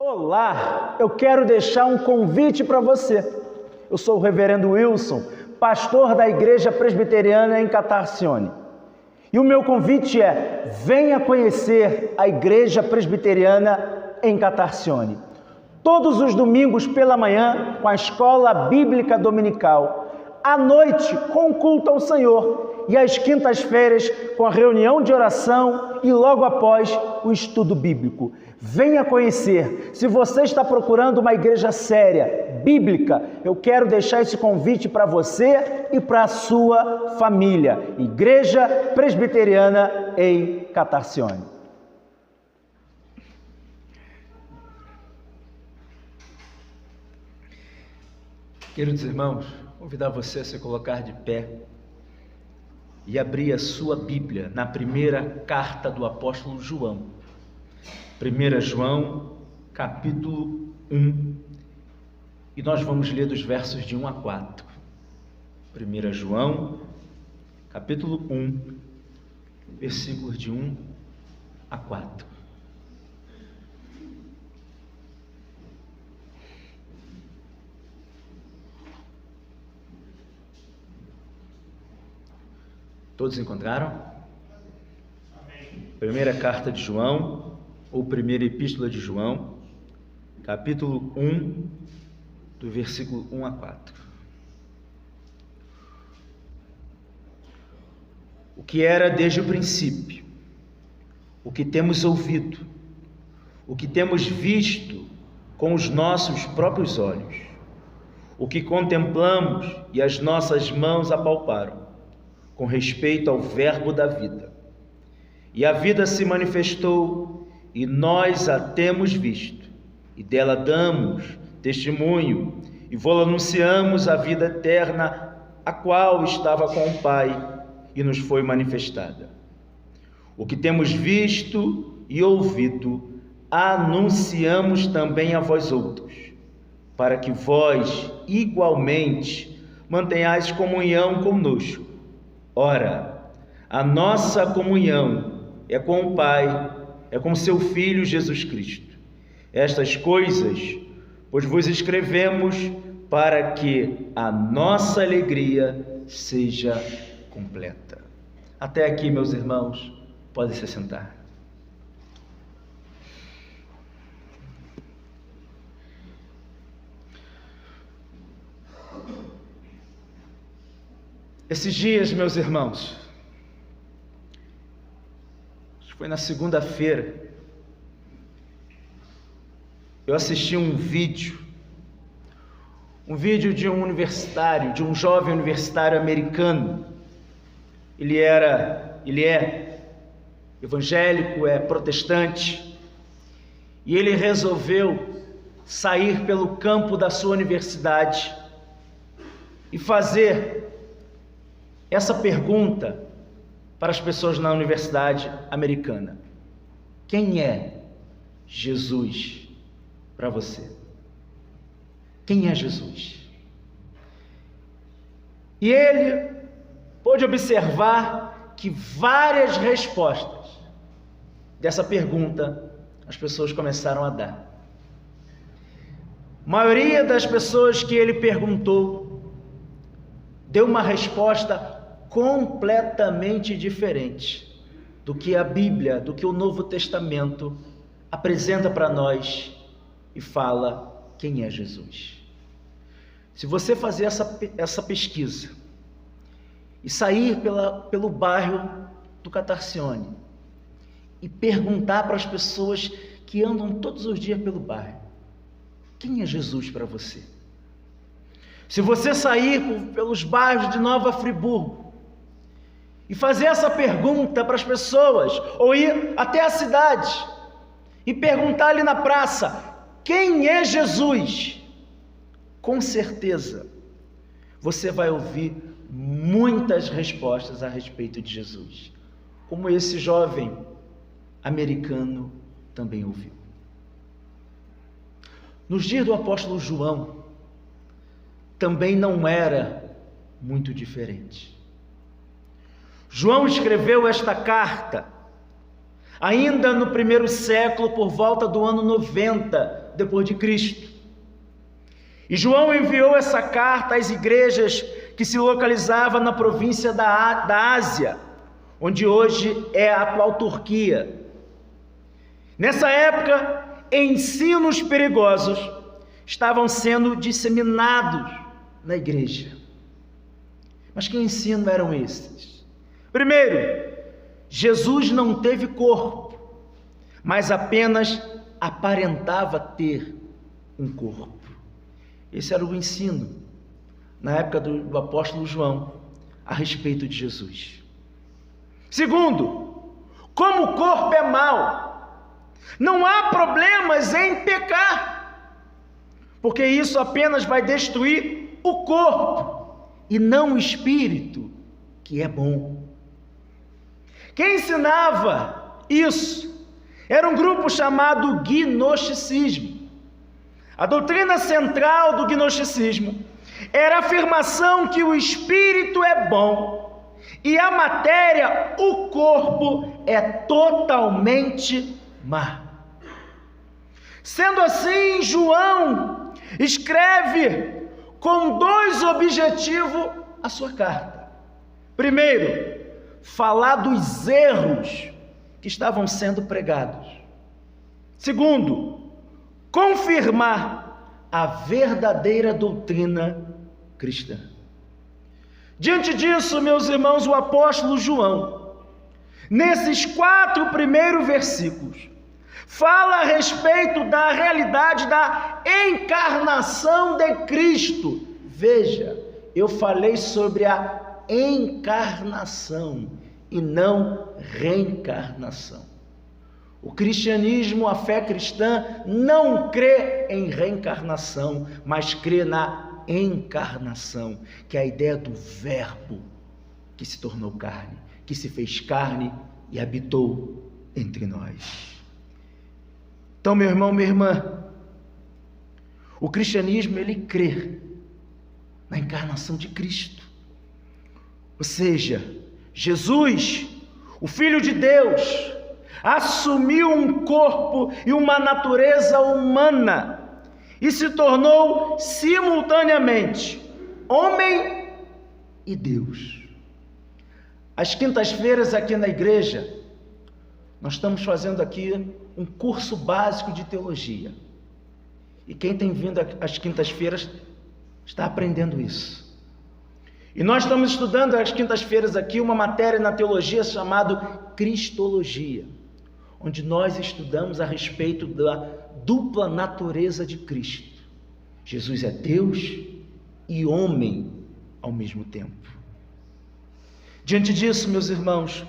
Olá, eu quero deixar um convite para você. Eu sou o reverendo Wilson, pastor da Igreja Presbiteriana em Catarcione. E o meu convite é: venha conhecer a Igreja Presbiteriana em Catarcione. Todos os domingos pela manhã, com a escola bíblica dominical, à noite com o culto ao Senhor e às quintas-feiras com a reunião de oração e logo após o estudo bíblico. Venha conhecer. Se você está procurando uma igreja séria, bíblica, eu quero deixar esse convite para você e para a sua família. Igreja Presbiteriana em Catarcione. Queridos irmãos, convidar você a se colocar de pé e abrir a sua Bíblia na primeira carta do apóstolo João. 1 João, capítulo 1, e nós vamos ler dos versos de 1 a 4. 1 João, capítulo 1, versículos de 1 a 4. Todos encontraram? Amém. Primeira carta de João, ou primeira epístola de João, capítulo 1, do versículo 1 a 4. O que era desde o princípio, o que temos ouvido, o que temos visto com os nossos próprios olhos, o que contemplamos e as nossas mãos apalparam, com respeito ao Verbo da vida. E a vida se manifestou, e nós a temos visto, e dela damos testemunho, e vô-la anunciamos a vida eterna, a qual estava com o Pai, e nos foi manifestada. O que temos visto e ouvido, anunciamos também a vós outros, para que vós, igualmente, mantenhais comunhão conosco. Ora, a nossa comunhão é com o Pai, é com seu Filho Jesus Cristo. Estas coisas, pois vos escrevemos para que a nossa alegria seja completa. Até aqui, meus irmãos, podem se sentar. Esses dias, meus irmãos, foi na segunda-feira, eu assisti um vídeo de um universitário, de um jovem universitário americano. Ele é evangélico, é protestante, e ele resolveu sair pelo campo da sua universidade e fazer essa pergunta para as pessoas na universidade americana: quem é Jesus para você? Quem é Jesus? E ele pôde observar que várias respostas dessa pergunta as pessoas começaram a dar. A maioria das pessoas que ele perguntou deu uma resposta completamente diferente do que a Bíblia, do que o Novo Testamento apresenta para nós e fala quem é Jesus. Se você fazer essa pesquisa e sair pelo bairro do Catarcione e perguntar para as pessoas que andam todos os dias pelo bairro, quem é Jesus para você? Se você sair pelos bairros de Nova Friburgo e fazer essa pergunta para as pessoas, ou ir até a cidade e perguntar ali na praça, quem é Jesus? Com certeza, você vai ouvir muitas respostas a respeito de Jesus, como esse jovem americano também ouviu. Nos dias do apóstolo João, também não era muito diferente. João escreveu esta carta ainda no primeiro século, por volta do ano 90 depois de Cristo. E João enviou essa carta às igrejas que se localizavam na província da Ásia, onde hoje é a atual Turquia. Nessa época, ensinos perigosos estavam sendo disseminados na igreja. Mas que ensino eram esses? Primeiro, Jesus não teve corpo, mas apenas aparentava ter um corpo. Esse era o ensino na época do apóstolo João a respeito de Jesus. Segundo, como o corpo é mau, não há problemas em pecar, porque isso apenas vai destruir o corpo e não o espírito, que é bom. Quem ensinava isso era um grupo chamado gnosticismo. A doutrina central do gnosticismo era a afirmação que o espírito é bom e a matéria, o corpo, é totalmente má. Sendo assim, João escreve com dois objetivos a sua carta. Primeiro, falar dos erros que estavam sendo pregados. Segundo, confirmar a verdadeira doutrina cristã. Diante disso, meus irmãos, o apóstolo João, nesses 4 primeiros versículos, fala a respeito da realidade da encarnação de Cristo. Veja, eu falei sobre a encarnação e não reencarnação. O cristianismo, a fé cristã, não crê em reencarnação, mas crê na encarnação, que é a ideia do verbo que se tornou carne, que se fez carne e habitou entre nós. Então, meu irmão, minha irmã, o cristianismo, ele crê na encarnação de Cristo. Ou seja, Jesus, o Filho de Deus, assumiu um corpo e uma natureza humana e se tornou simultaneamente homem e Deus. Às quintas-feiras aqui na igreja, nós estamos fazendo aqui um curso básico de teologia. E quem tem vindo às quintas-feiras está aprendendo isso. E nós estamos estudando às quintas-feiras aqui uma matéria na teologia chamada Cristologia, onde nós estudamos a respeito da dupla natureza de Cristo. Jesus é Deus e homem ao mesmo tempo. Diante disso, meus irmãos,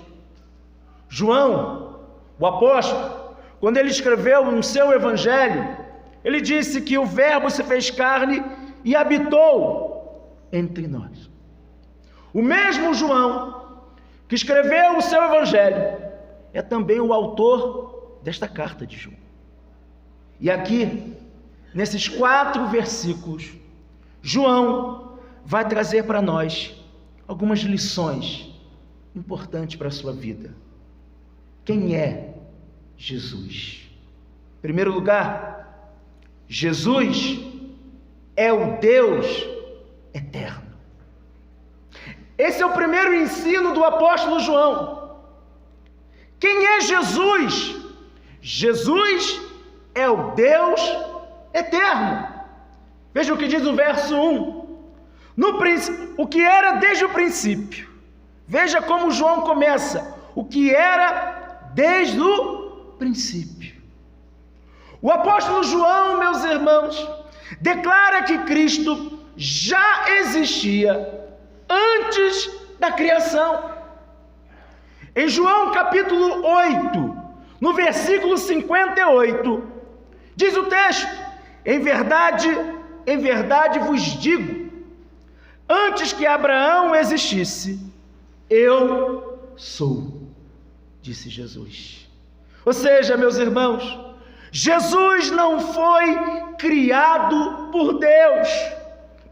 João, o apóstolo, quando ele escreveu no seu evangelho, ele disse que o verbo se fez carne e habitou entre nós. O mesmo João que escreveu o seu evangelho é também o autor desta carta de João. E aqui, nesses 4 versículos, João vai trazer para nós algumas lições importantes para a sua vida. Quem é Jesus? Em primeiro lugar, Jesus é o Deus eterno. Esse é o primeiro ensino do apóstolo João. Quem é Jesus? Jesus é o Deus eterno. Veja o que diz o verso 1. O que era desde o princípio. Veja como João começa. O que era desde o princípio. O apóstolo João, meus irmãos, declara que Cristo já existia antes da criação. Em João capítulo 8, no versículo 58, diz o texto: em verdade vos digo, antes que Abraão existisse, eu sou, disse Jesus. Ou seja, meus irmãos, Jesus não foi criado por Deus.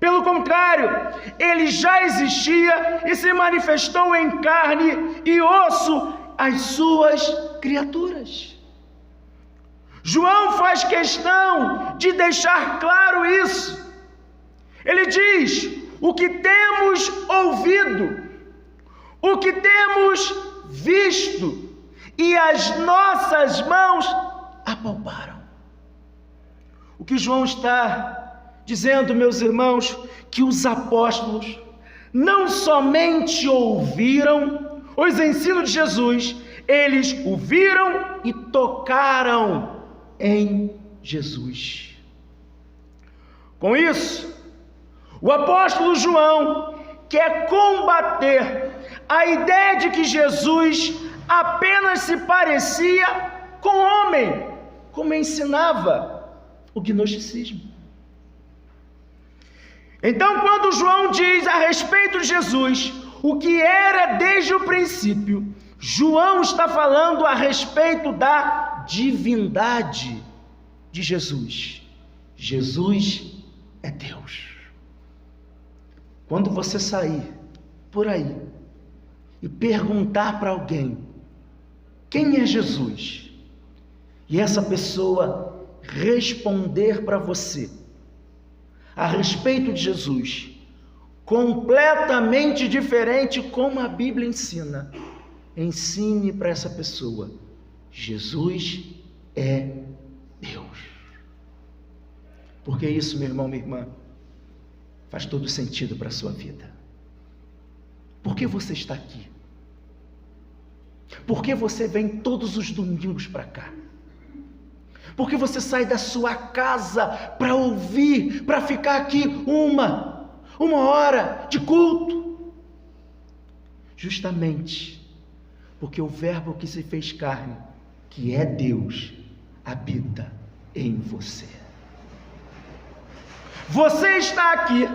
Pelo contrário, ele já existia e se manifestou em carne e osso às suas criaturas. João faz questão de deixar claro isso. Ele diz: o que temos ouvido, o que temos visto, e as nossas mãos apalparam. O que João está dizendo, meus irmãos, que os apóstolos não somente ouviram os ensinos de Jesus, eles o viram e tocaram em Jesus. Com isso, o apóstolo João quer combater a ideia de que Jesus apenas se parecia com o homem, como ensinava o gnosticismo. Então, quando João diz a respeito de Jesus o que era desde o princípio, João está falando a respeito da divindade de Jesus. Jesus é Deus. Quando você sair por aí e perguntar para alguém quem é Jesus, e essa pessoa responder para você a respeito de Jesus completamente diferente como a Bíblia ensina, ensine para essa pessoa: Jesus é Deus. Porque isso, meu irmão, minha irmã, faz todo sentido para a sua vida. Por que você está aqui? Por que você vem todos os domingos para cá? Por que você sai da sua casa para ouvir, para ficar aqui uma hora de culto? Justamente porque o Verbo que se fez carne, que é Deus, habita em você. Você está aqui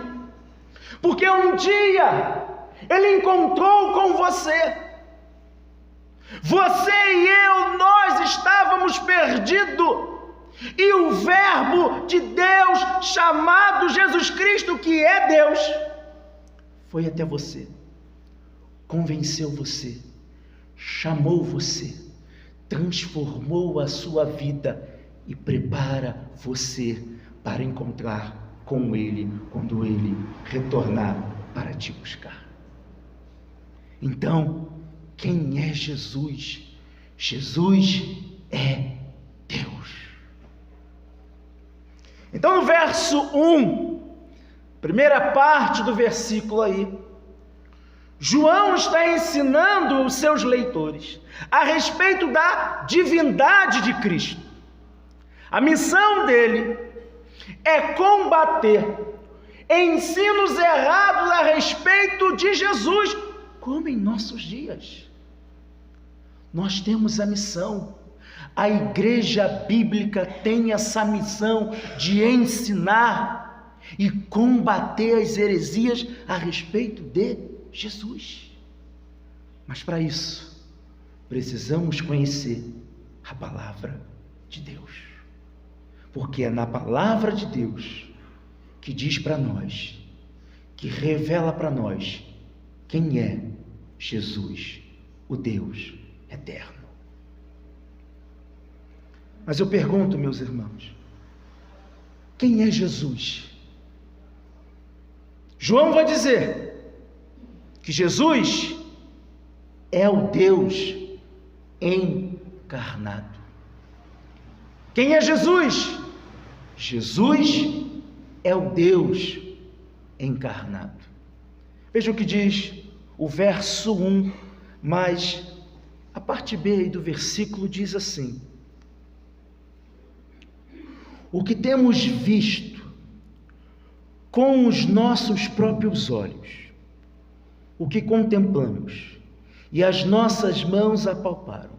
porque um dia Ele encontrou com você. Você e eu, nós estávamos perdidos, e o Verbo de Deus, chamado Jesus Cristo, que é Deus, foi até você, convenceu você, chamou você, transformou a sua vida e prepara você para encontrar com Ele quando Ele retornar para te buscar. Então, quem é Jesus? Jesus é Deus. Então, no verso 1, primeira parte do versículo aí, João está ensinando os seus leitores a respeito da divindade de Cristo. A missão dele é combater ensinos errados a respeito de Jesus, como em nossos dias. Nós temos a missão, a igreja bíblica tem essa missão de ensinar e combater as heresias a respeito de Jesus. Mas para isso, precisamos conhecer a palavra de Deus. Porque é na palavra de Deus que diz para nós, que revela para nós quem é Jesus, o Deus eterno. Mas eu pergunto, meus irmãos, quem é Jesus? João vai dizer que Jesus é o Deus encarnado. Quem é Jesus? Jesus é o Deus encarnado. Veja o que diz o verso 1, mas a parte B aí do versículo diz assim: o que temos visto com os nossos próprios olhos, o que contemplamos, e as nossas mãos apalparam,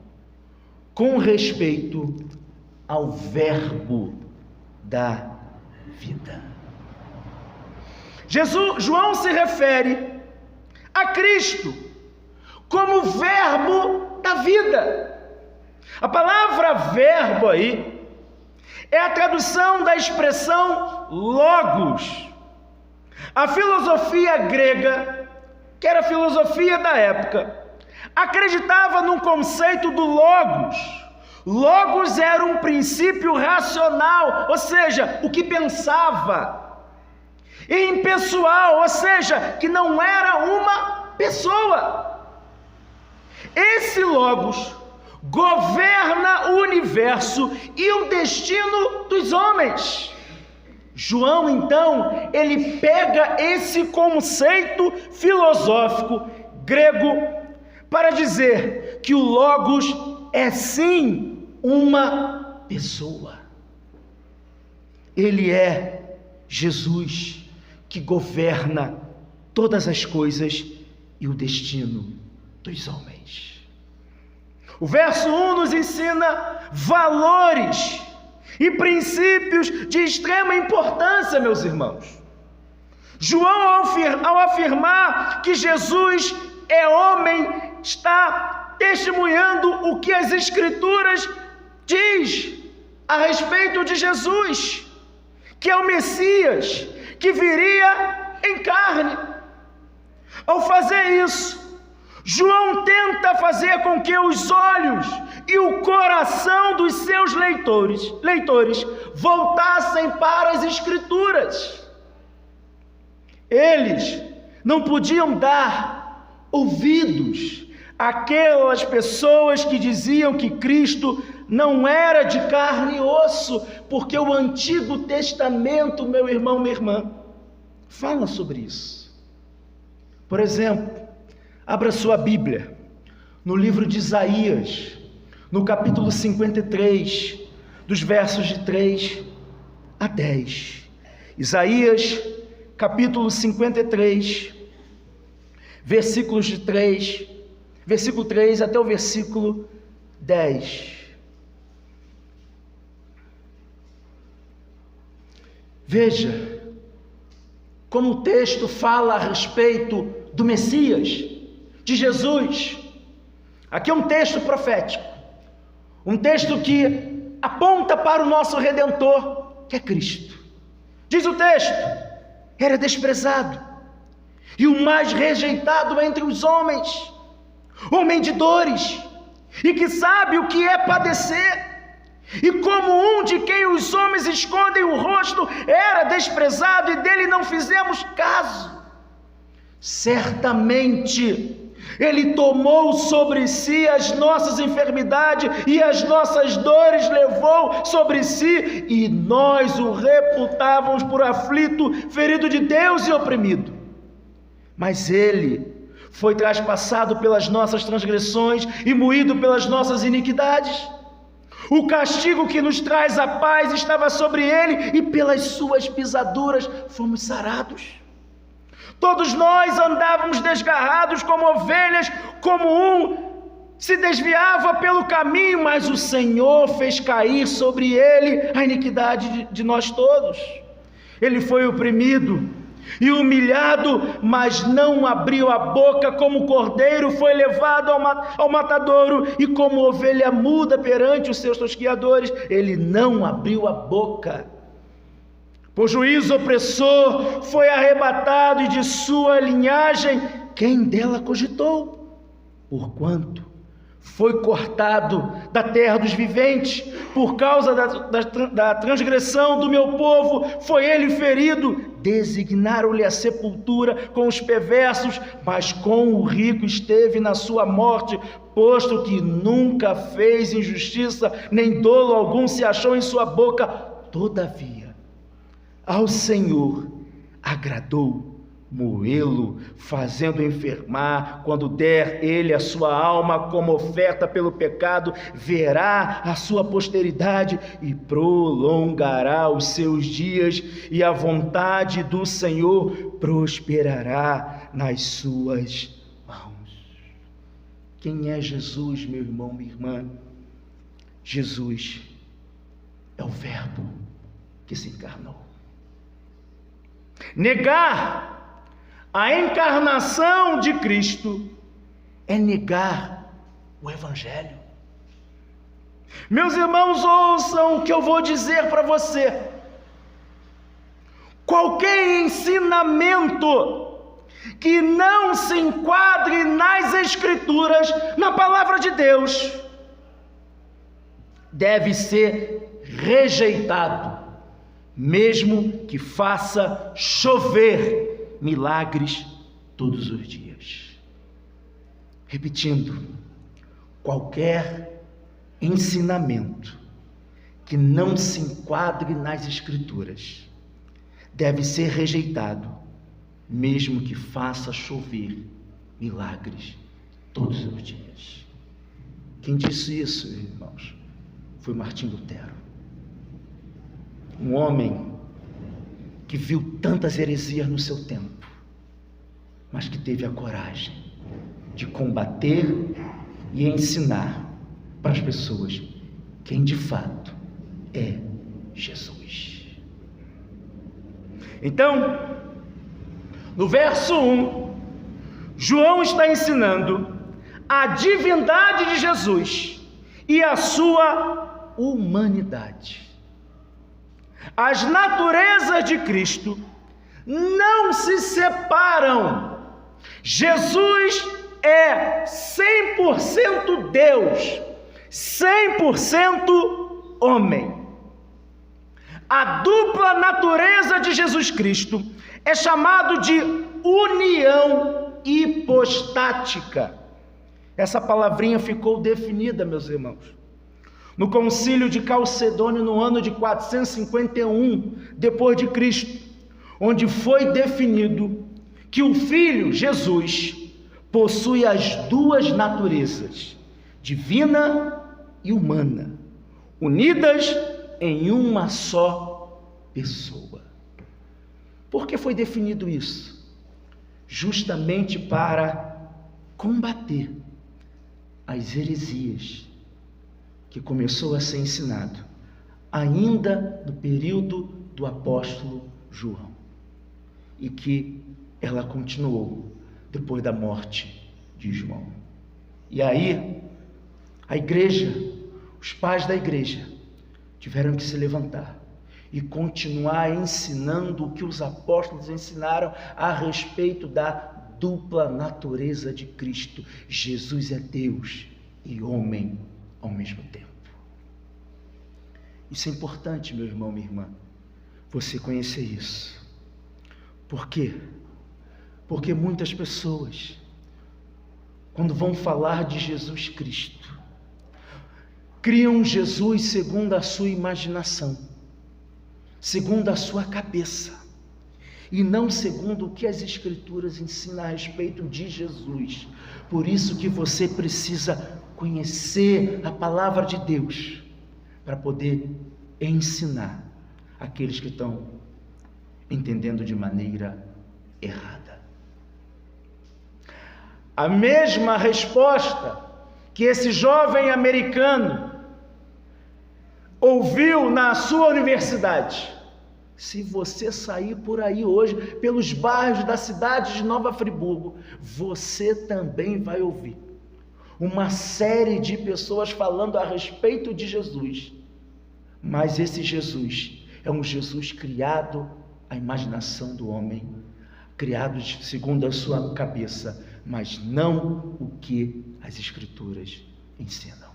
com respeito ao Verbo da vida. João se refere a Cristo como Verbo da vida. A palavra verbo aí é a tradução da expressão logos. A filosofia grega, que era a filosofia da época, acreditava no conceito do logos. Logos era um princípio racional, ou seja, o que pensava, e impessoal, ou seja, que não era uma pessoa. Esse Logos governa o universo e o destino dos homens. João, então, ele pega esse conceito filosófico grego para dizer que o Logos é sim uma pessoa. Ele é Jesus que governa todas as coisas e o destino dos homens. O verso 1 nos ensina valores e princípios de extrema importância, meus irmãos. João, ao afirmar que Jesus é homem, está testemunhando o que as Escrituras diz a respeito de Jesus, que é o Messias, que viria em carne. Ao fazer isso, João tenta fazer com que os olhos e o coração dos seus leitores voltassem para as Escrituras. Eles não podiam dar ouvidos àquelas pessoas que diziam que Cristo não era de carne e osso, porque o Antigo Testamento, meu irmão, minha irmã, fala sobre isso. Por exemplo, abra sua Bíblia no livro de Isaías, no capítulo 53, dos versos de 3 a 10. Isaías, capítulo 53, versículo 3 até o versículo 10. Veja como o texto fala a respeito do Messias, de Jesus. Aqui é um texto profético, um texto que aponta para o nosso Redentor, que é Cristo. Diz o texto: era desprezado e o mais rejeitado entre os homens, homem de dores, e que sabe o que é padecer. E como um de quem os homens escondem o rosto, era desprezado e dele não fizemos caso. Certamente ele tomou sobre si as nossas enfermidades e as nossas dores levou sobre si, e nós o reputávamos por aflito, ferido de Deus e oprimido. Mas ele foi traspassado pelas nossas transgressões e moído pelas nossas iniquidades. O castigo que nos traz a paz estava sobre ele, e pelas suas pisaduras fomos sarados. Todos nós andávamos desgarrados como ovelhas, como um se desviava pelo caminho, mas o Senhor fez cair sobre ele a iniquidade de nós todos. Ele foi oprimido e humilhado, mas não abriu a boca. Como cordeiro foi levado ao matadouro, e como ovelha muda perante os seus tosquiadores, ele não abriu a boca. Por juízo opressor foi arrebatado, e de sua linhagem quem dela cogitou? Porquanto foi cortado da terra dos viventes, por causa da transgressão do meu povo foi ele ferido. Designaram-lhe a sepultura com os perversos, mas com o rico esteve na sua morte, posto que nunca fez injustiça, nem dolo algum se achou em sua boca. Todavia, ao Senhor agradou moê-lo, fazendo enfermar. Quando der ele a sua alma como oferta pelo pecado, verá a sua posteridade e prolongará os seus dias, e a vontade do Senhor prosperará nas suas mãos. Quem é Jesus, meu irmão, minha irmã? Jesus é o Verbo que se encarnou. Negar a encarnação de Cristo é negar o Evangelho. Meus irmãos, ouçam o que eu vou dizer para você. Qualquer ensinamento que não se enquadre nas Escrituras, na palavra de Deus, deve ser rejeitado, mesmo que faça chover milagres todos os dias. Repetindo, qualquer ensinamento que não se enquadre nas Escrituras deve ser rejeitado, mesmo que faça chover milagres todos os dias. Quem disse isso, irmãos, foi Martim Lutero. Um homem que viu tantas heresias no seu tempo, mas que teve a coragem de combater e ensinar para as pessoas quem de fato é Jesus. Então, no verso 1, João está ensinando a divindade de Jesus e a sua humanidade. As naturezas de Cristo não se separam. Jesus é 100% Deus, 100% homem. A dupla natureza de Jesus Cristo é chamado de união hipostática. Essa palavrinha ficou definida, meus irmãos, no concílio de Calcedônio no ano de 451 depois de Cristo, onde foi definido que o Filho Jesus possui as duas naturezas, divina e humana, unidas em uma só pessoa. Por que foi definido isso? Justamente para combater as heresias que começou a ser ensinado ainda no período do apóstolo João, e que ela continuou depois da morte de João. E aí, a igreja, os pais da igreja, tiveram que se levantar e continuar ensinando o que os apóstolos ensinaram a respeito da dupla natureza de Cristo. Jesus é Deus e homem ao mesmo tempo. Isso é importante, meu irmão, minha irmã, você conhecer isso. Por quê? Porque muitas pessoas, quando vão falar de Jesus Cristo, criam Jesus segundo a sua imaginação, segundo a sua cabeça, e não segundo o que as Escrituras ensinam a respeito de Jesus. Por isso que você precisa conhecer a palavra de Deus, para poder ensinar aqueles que estão entendendo de maneira errada. A mesma resposta que esse jovem americano ouviu na sua universidade. Se você sair por aí hoje, pelos bairros da cidade de Nova Friburgo, você também vai ouvir uma série de pessoas falando a respeito de Jesus. Mas esse Jesus é um Jesus criado à imaginação do homem, criado segundo a sua cabeça, mas não o que as Escrituras ensinam.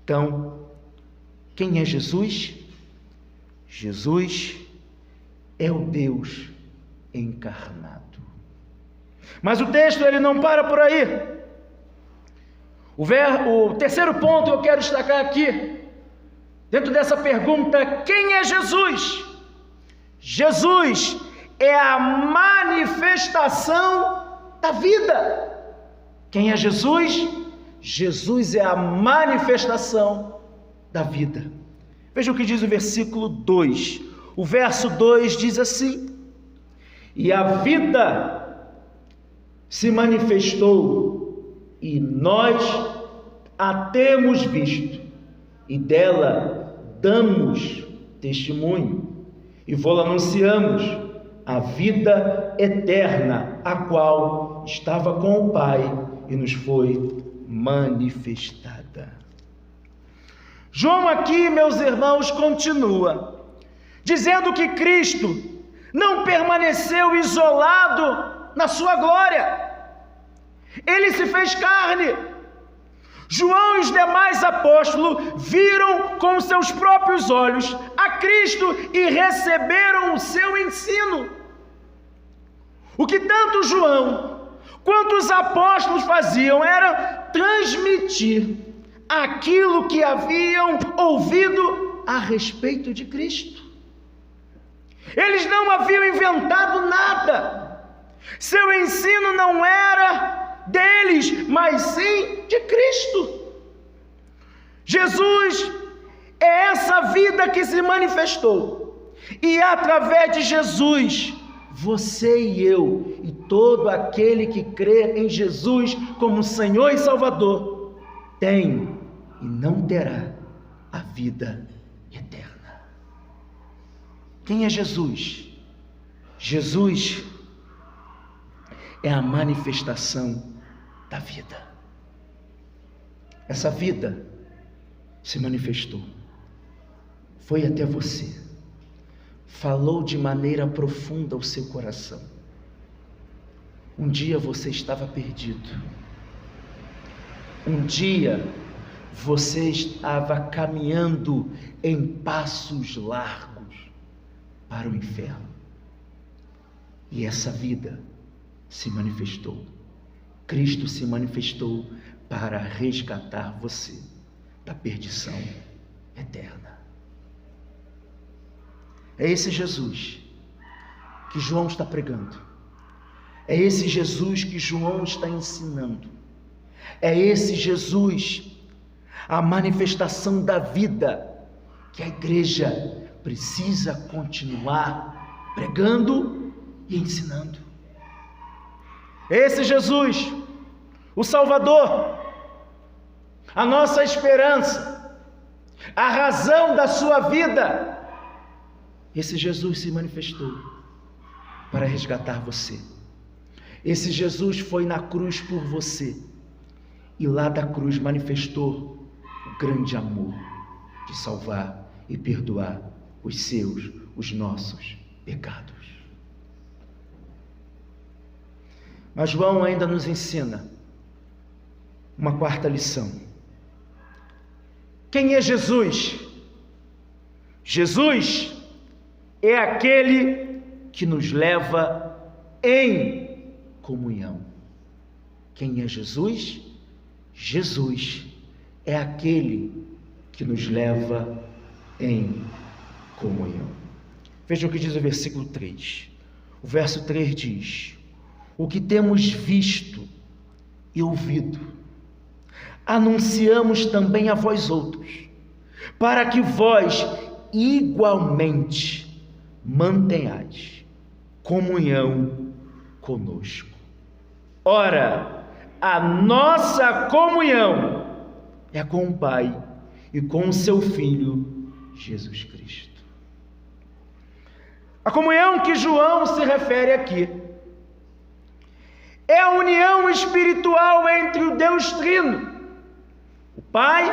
Então, quem é Jesus? Jesus é o Deus encarnado. Mas o texto ele não para por aí. O terceiro ponto que eu quero destacar aqui, dentro dessa pergunta, quem é Jesus? Jesus é a manifestação da vida. Quem é Jesus? Jesus é a manifestação da vida. Veja o que diz o versículo 2. O verso 2 diz assim: e a vida se manifestou, e nós a temos visto, e dela damos testemunho, e vou anunciamos a vida eterna, a qual estava com o Pai e nos foi manifestada. João aqui, meus irmãos, continua dizendo que Cristo não permaneceu isolado na sua glória. Ele se fez carne. João e os demais apóstolos viram com seus próprios olhos a Cristo e receberam o seu ensino. O que tanto João quanto os apóstolos faziam era transmitir aquilo que haviam ouvido a respeito de Cristo. Eles não haviam inventado nada. Seu ensino não era deles, mas sim de Cristo. Jesus é essa vida que se manifestou. E através de Jesus, você e eu, e todo aquele que crê em Jesus como Senhor e Salvador, tem e não terá a vida eterna. Quem é Jesus? Jesus é a manifestação da vida. Essa vida se manifestou, foi até você, falou de maneira profunda ao seu coração. Um dia você estava perdido, um dia você estava caminhando em passos largos para o inferno, e essa vida se manifestou. Cristo se manifestou para resgatar você da perdição eterna. É esse Jesus que João está pregando, é esse Jesus que João está ensinando, é esse Jesus, a manifestação da vida que a igreja precisa continuar pregando e ensinando. Esse Jesus, o Salvador, a nossa esperança, a razão da sua vida, esse Jesus se manifestou para resgatar você. Esse Jesus foi na cruz por você, e lá da cruz manifestou o grande amor de salvar e perdoar os seus, os nossos pecados. Mas João ainda nos ensina uma quarta lição. Quem é Jesus? Jesus é aquele que nos leva em comunhão. Quem é Jesus? Jesus é aquele que nos leva em comunhão. Veja o que diz o versículo 3. O verso 3 diz: o que temos visto e ouvido, anunciamos também a vós outros, para que vós igualmente mantenhais comunhão conosco. Ora, a nossa comunhão é com o Pai e com o seu Filho, Jesus Cristo. A comunhão que João se refere aqui é a união espiritual entre o Deus Trino, o Pai,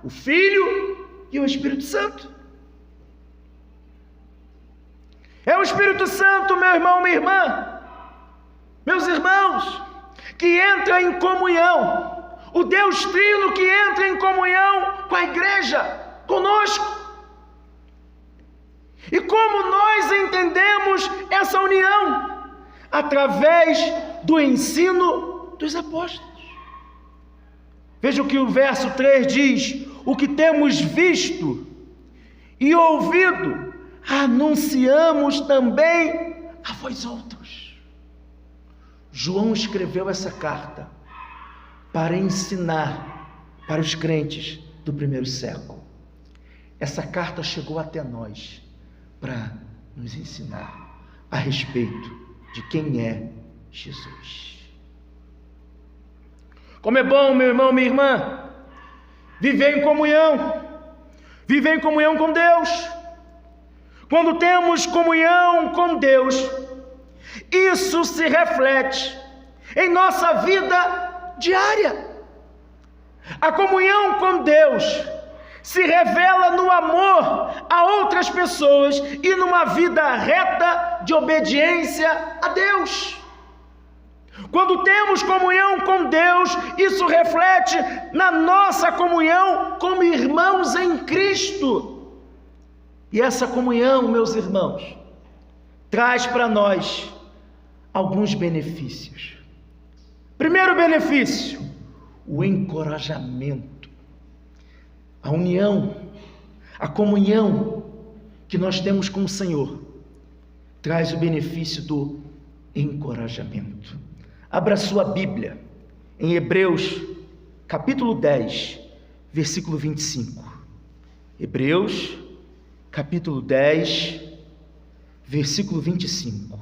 o Filho e o Espírito Santo. É o Espírito Santo, meu irmão, minha irmã, meus irmãos, que entra em comunhão, o Deus Trino que entra em comunhão com a igreja, conosco. E como nós entendemos essa união? Através do ensino dos apóstolos. Veja o que o verso 3 diz: o que temos visto e ouvido, anunciamos também a vós outros. João escreveu essa carta para ensinar para os crentes do primeiro século. Essa carta chegou até nós para nos ensinar a respeito de quem é Jesus. Como é bom, meu irmão, minha irmã, viver em comunhão com Deus. Quando temos comunhão com Deus, isso se reflete em nossa vida diária. A comunhão com Deus se revela no amor a outras pessoas e numa vida reta de obediência a Deus. Quando temos comunhão com Deus, isso reflete na nossa comunhão como irmãos em Cristo. E essa comunhão, meus irmãos, traz para nós alguns benefícios. Primeiro benefício, o encorajamento. A união, a comunhão que nós temos com o Senhor, traz o benefício do encorajamento. Abra sua Bíblia em Hebreus, capítulo 10, versículo 25. Hebreus, capítulo 10, versículo 25.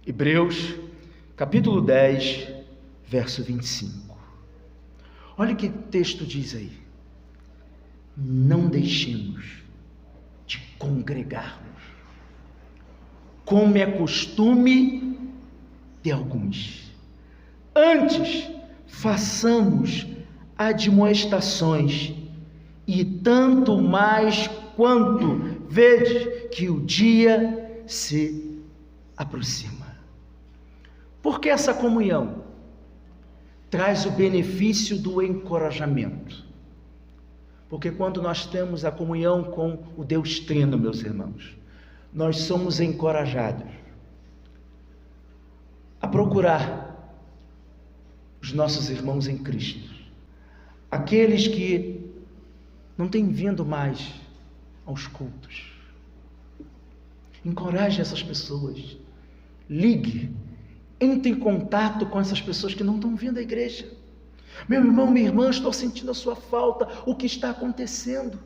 Hebreus, capítulo 10, verso 25. Olha o que o texto diz aí. Não deixemos de congregarmos, como é costume de alguns. Antes, façamos admoestações, e tanto mais quanto vedes que o dia se aproxima. Porque essa comunhão traz o benefício do encorajamento. Porque quando nós temos a comunhão com o Deus Trino, meus irmãos, nós somos encorajados a procurar os nossos irmãos em Cristo, aqueles que não têm vindo mais aos cultos. Encoraje essas pessoas, ligue, entre em contato com essas pessoas que não estão vindo à igreja. Meu irmão, minha irmã, estou sentindo a sua falta. O que está acontecendo?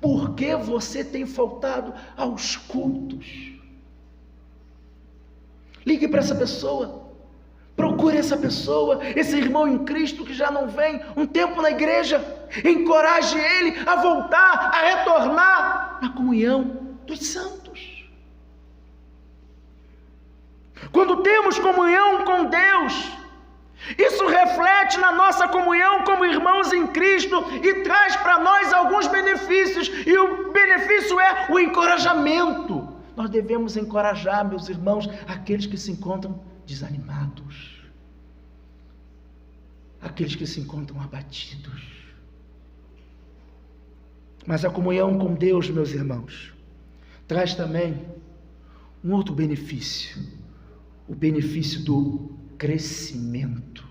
Por que você tem faltado aos cultos? Ligue para essa pessoa, procure essa pessoa, esse irmão em Cristo que já não vem um tempo na igreja. Encoraje ele a voltar, a retornar na comunhão dos santos. Quando temos comunhão com Deus, isso reflete na nossa comunhão como irmãos em Cristo e traz para nós alguns benefícios, e o benefício é o encorajamento. Nós devemos encorajar, meus irmãos, aqueles que se encontram desanimados, aqueles que se encontram abatidos. Mas a comunhão com Deus, meus irmãos, traz também um outro benefício, o benefício do crescimento.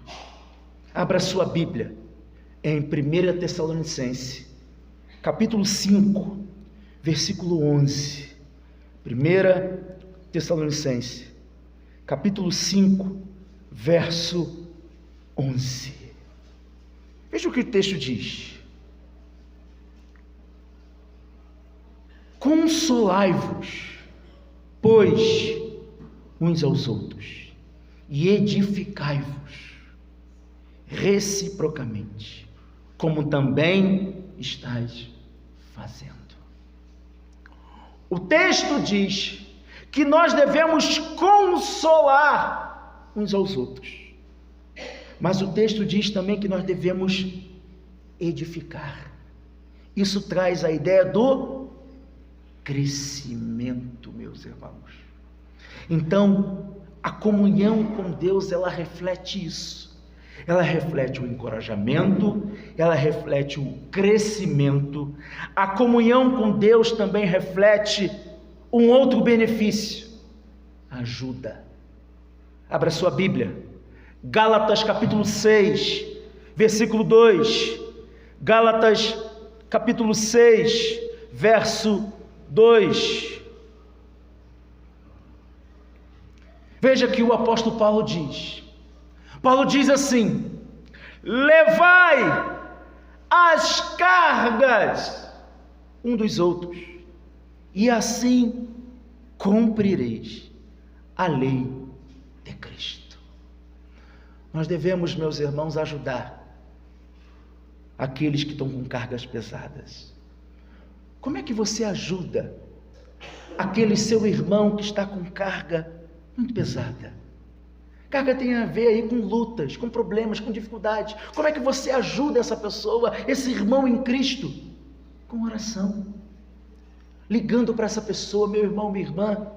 Abra sua Bíblia em 1 Tessalonicenses, capítulo 5, versículo 11. 1 Tessalonicenses, capítulo 5, verso 11. Veja o que o texto diz. Consolai-vos, pois, uns aos outros, e edificai-vos reciprocamente, como também estáis fazendo. O texto diz que nós devemos consolar uns aos outros, mas o texto diz também que nós devemos edificar. Isso traz a ideia do crescimento, meus irmãos. Então, a comunhão com Deus, ela reflete isso. Ela reflete o encorajamento, ela reflete o crescimento. A comunhão com Deus também reflete um outro benefício: ajuda. Abra sua Bíblia, Gálatas capítulo 6, versículo 2. Gálatas capítulo 6, verso 2. Veja que o apóstolo Paulo diz. Paulo diz assim: levai as cargas um dos outros, e assim cumprireis a lei de Cristo. Nós devemos, meus irmãos, ajudar aqueles que estão com cargas pesadas. Como é que você ajuda aquele seu irmão que está com carga muito pesada? Carga tem a ver aí com lutas, com problemas, com dificuldades. Como é que você ajuda essa pessoa, esse irmão em Cristo? Com oração. ligando para essa pessoa: meu irmão, minha irmã,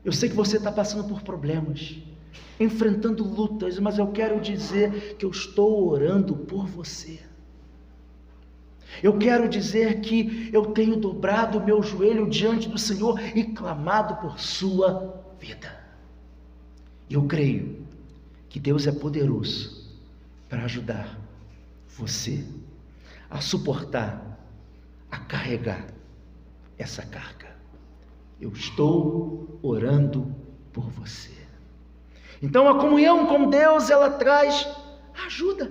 eu sei que você está passando por problemas, enfrentando lutas, mas eu quero dizer que eu estou orando por você. Eu quero dizer que eu tenho dobrado o meu joelho diante do Senhor e clamado por sua vida. Eu creio que Deus é poderoso para ajudar você a suportar, a carregar essa carga. Eu estou orando por você. Então a comunhão com Deus, ela traz ajuda.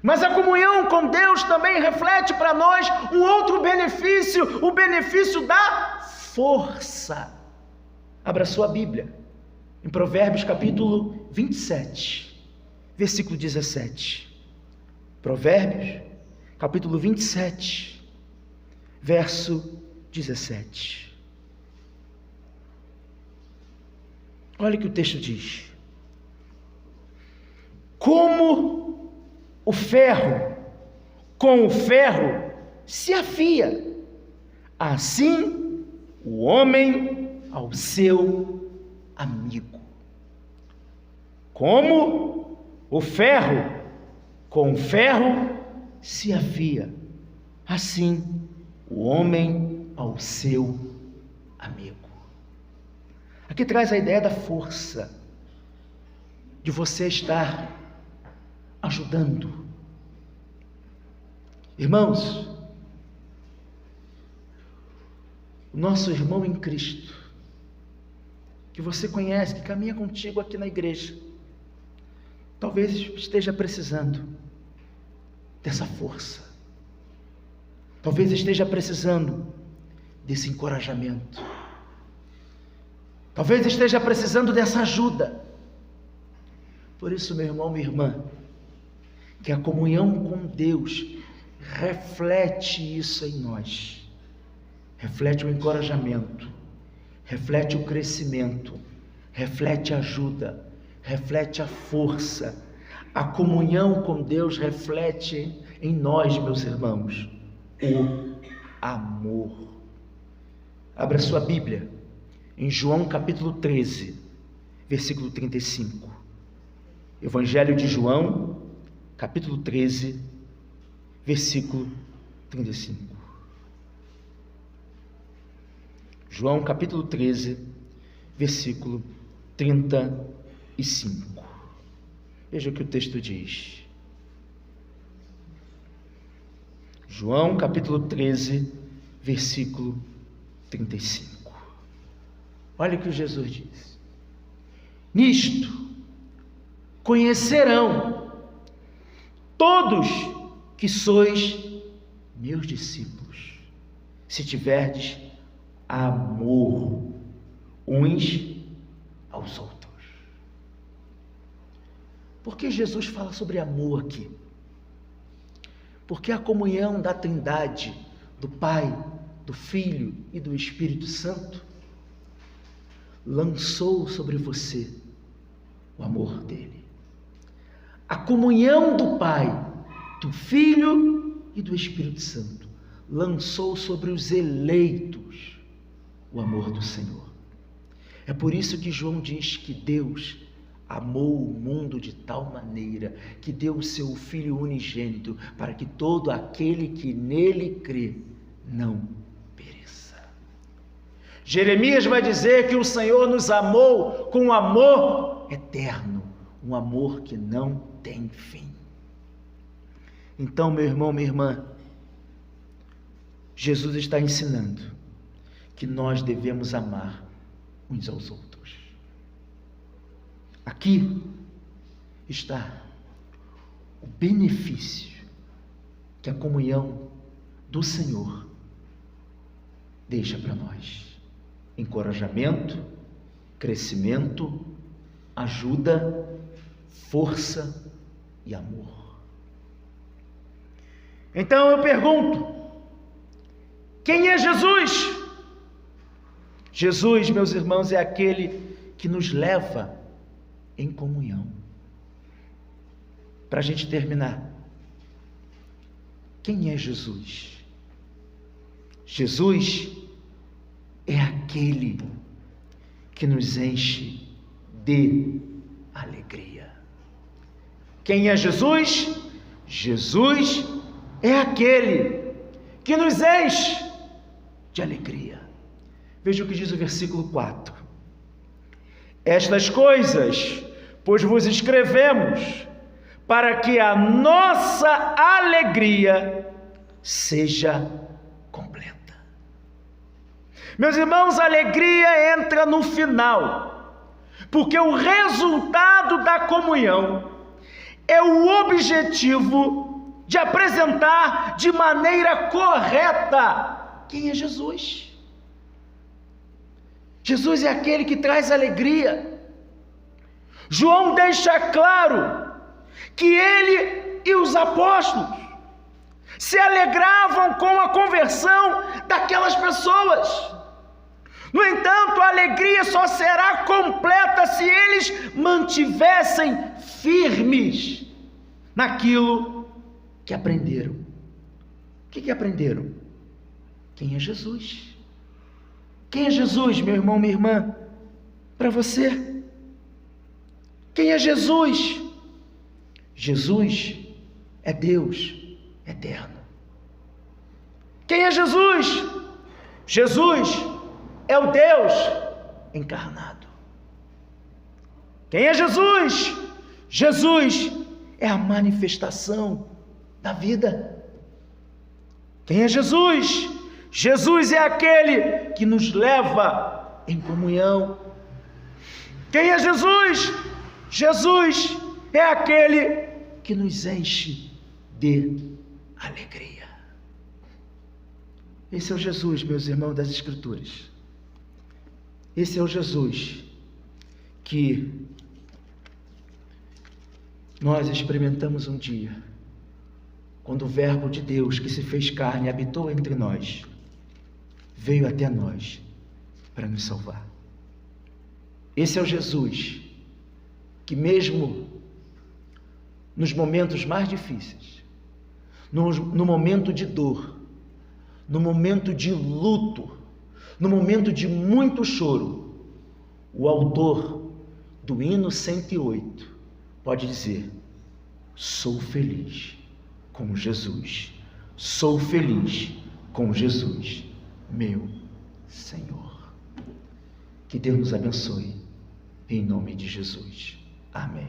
Mas a comunhão com Deus também reflete para nós um outro benefício, o benefício da força. Abra sua Bíblia, em Provérbios capítulo 27, versículo 17. Provérbios capítulo 27, verso 17. Olha o que o texto diz: como o ferro com o ferro se afia, assim o homem ao seu amigo. Como o ferro com o ferro se afia, assim o homem ao seu amigo. Aqui traz a ideia da força, de você estar ajudando. Irmãos, o nosso irmão em Cristo, que você conhece, que caminha contigo aqui na igreja, talvez esteja precisando dessa força, talvez esteja precisando desse encorajamento, talvez esteja precisando dessa ajuda. Por isso, meu irmão, minha irmã, que a comunhão com Deus reflete isso em nós, reflete o encorajamento, reflete o crescimento, reflete a ajuda, reflete a força. A comunhão com Deus reflete em nós, meus irmãos, o amor. Abra sua Bíblia em João capítulo 13, versículo 35. Evangelho de João, capítulo 13, versículo 35. João capítulo 13, versículo 35. Veja o que o texto diz. João capítulo 13, versículo 35. Olha o que Jesus diz: nisto conhecerão todos que sois meus discípulos, se tiverdes amor uns aos outros. Por que Jesus fala sobre amor aqui? Porque a comunhão da Trindade, do Pai, do Filho e do Espírito Santo, lançou sobre você o amor dele. A comunhão do Pai, do Filho e do Espírito Santo lançou sobre os eleitos o amor do Senhor. É por isso que João diz que Deus amou o mundo de tal maneira que deu o seu Filho unigênito, para que todo aquele que nele crê não pereça. Jeremias vai dizer que o Senhor nos amou com um amor eterno, um amor que não tem fim. Então, meu irmão, minha irmã, Jesus está ensinando que nós devemos amar uns aos outros. Aqui está o benefício que a comunhão do Senhor deixa para nós: encorajamento, crescimento, ajuda, força e amor. Então eu pergunto: quem é Jesus? Jesus, meus irmãos, é aquele que nos leva em comunhão. Para a gente terminar, quem é Jesus? Jesus é aquele que nos enche de alegria. Quem é Jesus? Jesus é aquele que nos enche de alegria. Veja o que diz o versículo 4. Estas coisas, pois vos escrevemos, para que a nossa alegria seja completa. Meus irmãos, a alegria entra no final, porque o resultado da comunhão é o objetivo de apresentar de maneira correta quem é Jesus. Jesus é aquele que traz alegria. João deixa claro que ele e os apóstolos se alegravam com a conversão daquelas pessoas. No entanto, a alegria só será completa se eles mantivessem firmes naquilo que aprenderam. O que aprenderam? Quem é Jesus? Quem é Jesus, meu irmão, minha irmã? Para você. Quem é Jesus? Jesus é Deus eterno. Quem é Jesus? Jesus é o Deus encarnado. Quem é Jesus? Jesus é a manifestação da vida. Quem é Jesus? Jesus é aquele que nos leva em comunhão. Quem é Jesus? Jesus é aquele que nos enche de alegria. Esse é o Jesus, meus irmãos, das Escrituras. Esse é o Jesus que nós experimentamos um dia, quando o Verbo de Deus que se fez carne habitou entre nós, veio até nós para nos salvar. Esse é o Jesus que mesmo nos momentos mais difíceis, no momento de dor, no momento de luto, no momento de muito choro, o autor do hino 108 pode dizer: sou feliz com Jesus, sou feliz com Jesus, meu Senhor. Que Deus nos abençoe, em nome de Jesus. Amém.